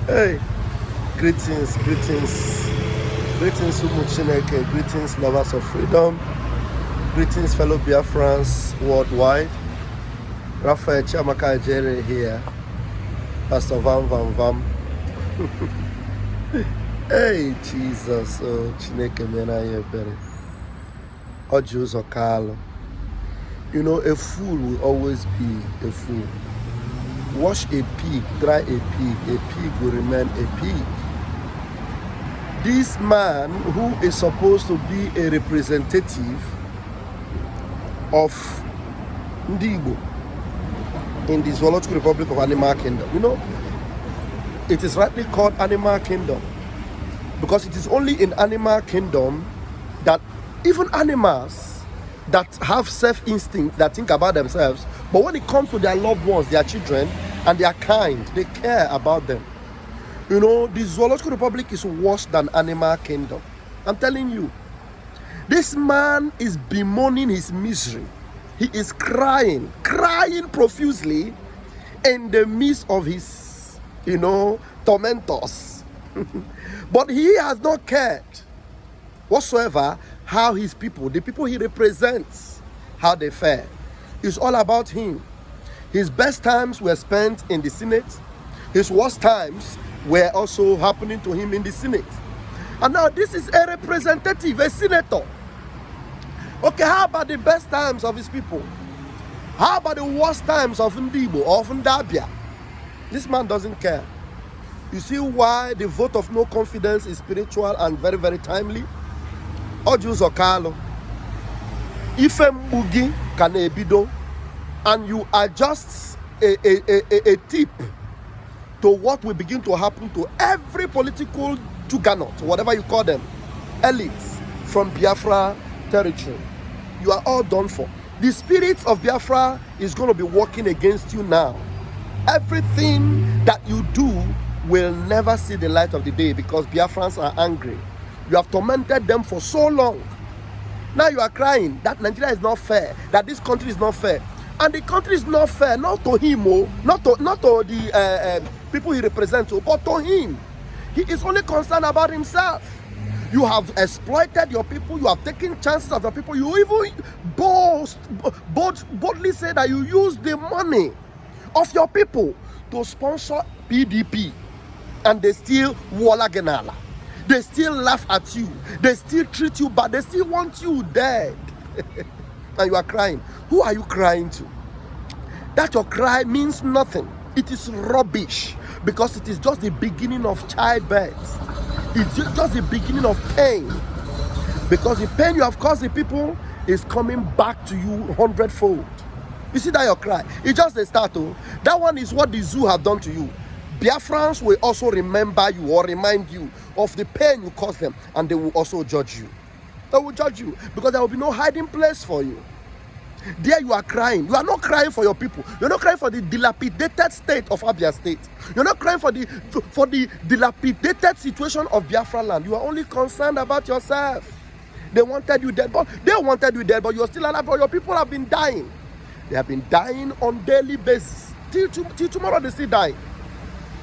Hey, greetings, greetings, greetings, Umuchineke, greetings, lovers of freedom, greetings, fellow Biafrans worldwide. Raphael Chiamaka Ejere here, Pastor Vam Vam Vam. Hey, Jesus, oh, Chineke mena yebere. Orji Uzor Kalu. You know, a fool will always be a fool. Wash a pig, dry a pig will remain a pig. This man who is supposed to be a representative of Ndigo in the Zoological Republic of Animal Kingdom, you know, it is rightly called Animal Kingdom because it is only in Animal Kingdom that even animals that have self-instinct, that think about themselves, but when it comes to their loved ones, their children, and they are kind, they care about them. You know, the Zoological Republic is worse than Animal Kingdom. I'm telling you. This man is bemoaning his misery. He is crying profusely in the midst of his, you know, tormentors. But he has not cared whatsoever how his people, the people he represents, how they fare. It's all about him. His best times were spent in the Senate. His worst times were also happening to him in the Senate. And now this is a representative, a senator. Okay, how about the best times of his people? How about the worst times of Ndibo or of Ndabia? This man doesn't care. You see why the vote of no confidence is spiritual and very, very timely? Orji Uzor Kalu. Ife mbugi kane ebido, and you adjust a tip to what will begin to happen to every political juggernaut, whatever you call them, elites from Biafra territory. You are all done for. The spirit of Biafra is going to be working against you now. Everything that you do will never see the light of the day because Biafrans are angry. You have tormented them for so long. Now you are crying that Nigeria is not fair, that this country is not fair. And the country is not fair, not to him, not to the people he represents, but to him. He is only concerned about himself. You have exploited your people, you have taken chances of your people, you even boldly say that you use the money of your people to sponsor PDP, and they still walla genala. They still laugh at you. They still treat you bad. They still want you dead. And you are crying. Who are you crying to? That your cry means nothing. It is rubbish because it is just the beginning of childbirth. It's just the beginning of pain. Because the pain you have caused the people is coming back to you 100-fold. You see that your cry? It's just the start. Oh. That one is what the zoo have done to you. Biafrans will also remember you or remind you of the pain you caused them, and they will also judge you. They will judge you because there will be no hiding place for you. There you are crying. You are not crying for your people. You're not crying for the dilapidated state of Abia State. You're not crying for the dilapidated situation of Biafra land. You are only concerned about yourself. They wanted you dead, but you're still alive. But your people have been dying. They have been dying on daily basis. Till tomorrow they still die.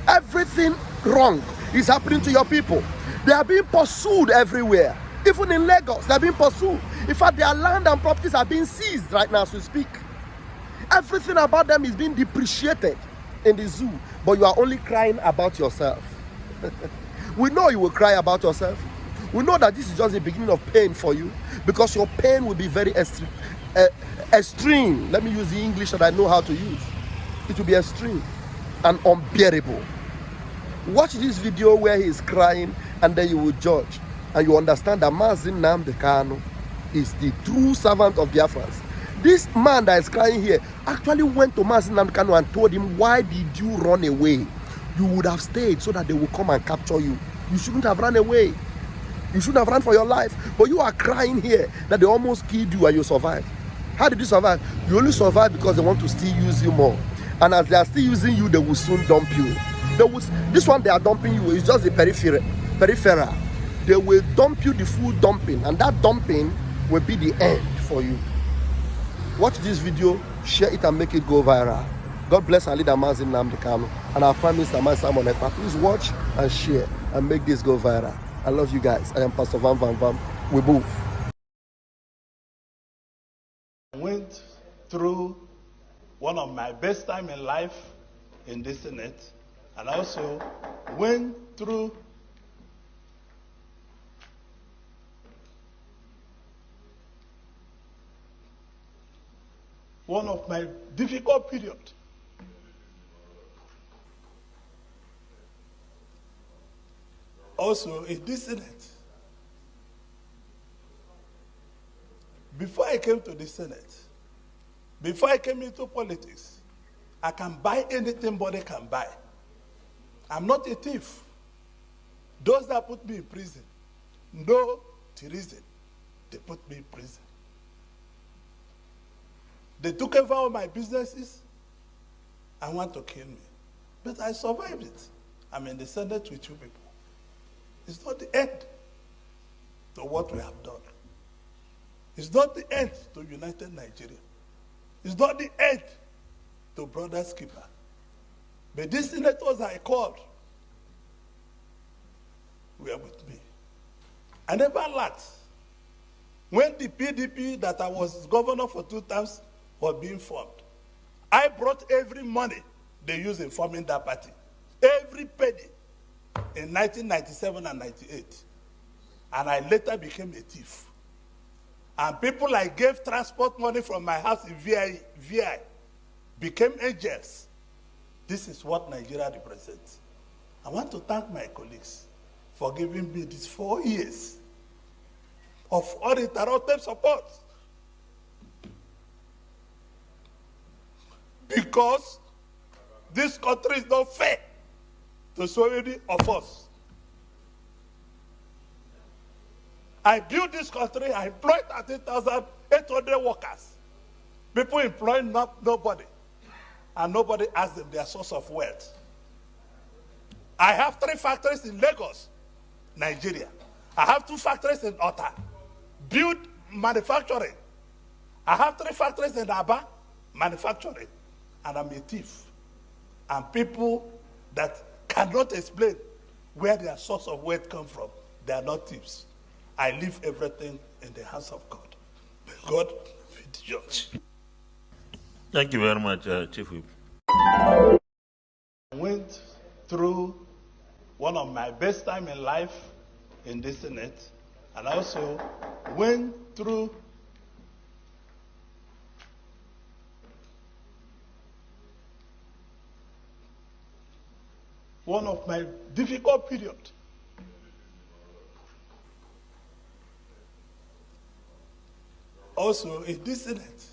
Everything wrong is happening to your people. They are being pursued everywhere. Even in Lagos, they are being pursued. In fact, their land and properties are being seized right now as we speak. Everything about them is being depreciated in the zoo. But you are only crying about yourself. We know you will cry about yourself. We know that this is just the beginning of pain for you, because your pain will be very extreme. Let me use the English that I know how to use. It will be extreme and unbearable. Watch this video where he is crying, and then you will judge, and you understand that Mazi Nnamdi Kanu is the true servant of Biafrans. This man that is crying here actually went to Mazi Nnamdi Kanu and told him, why did you run away? You would have stayed so that they will come and capture you. You shouldn't have run away. You shouldn't have run for your life. But you are crying here that they almost killed you and you survived. How did you survive? You only survive because they want to still use you more. And as they are still using you, they will soon dump you. This one they are dumping you is just the peripheral. They will dump you the full dumping, and that dumping will be the end for you. Watch this video, share it and make it go viral. God bless our leader Mazin Nnamdi Kanu and our Prime Minister Simon Ekpa. Please watch and share and make this go viral. I love you guys. I am Pastor Van Van Van. We move. I went through one of my best time in life in the Senate, and also went through one of my difficult period. Also in this Senate. Before I came to the Senate, before I came into politics, I can buy anything body can buy. I'm not a thief. Those that put me in prison, no reason they put me in prison. They took over all my businesses and want to kill me. But I survived it. I'm in the Senate with you people. It's not the end to what we have done. It's not the end to United Nigeria. It's not the end to Brothers Keeper. But these senators I called were with me. I never lacked. When the PDP that I was governor for 2 terms was being formed, I brought every money they used in forming that party. Every penny in 1997 and 98. And I later became a thief. And people I gave transport money from my house in VI became angels. This is what Nigeria represents. I want to thank my colleagues for giving me these 4 years of uninterrupted support. Because this country is not fair to so many of us. I built this country, I employed 13,800 workers. People employ nobody, and nobody asks them their source of wealth. I have 3 factories in Lagos, Nigeria. I have 2 factories in Ota, build manufacturing. I have 3 factories in Aba, manufacturing, and I'm a thief. And people that cannot explain where their source of wealth comes from, they are not thieves. I leave everything in the hands of God. May God be the judge. Thank you very much, Chief Whip. I went through one of my best time in life in the Senate, and also went through one of my difficult period. Also in this Senate.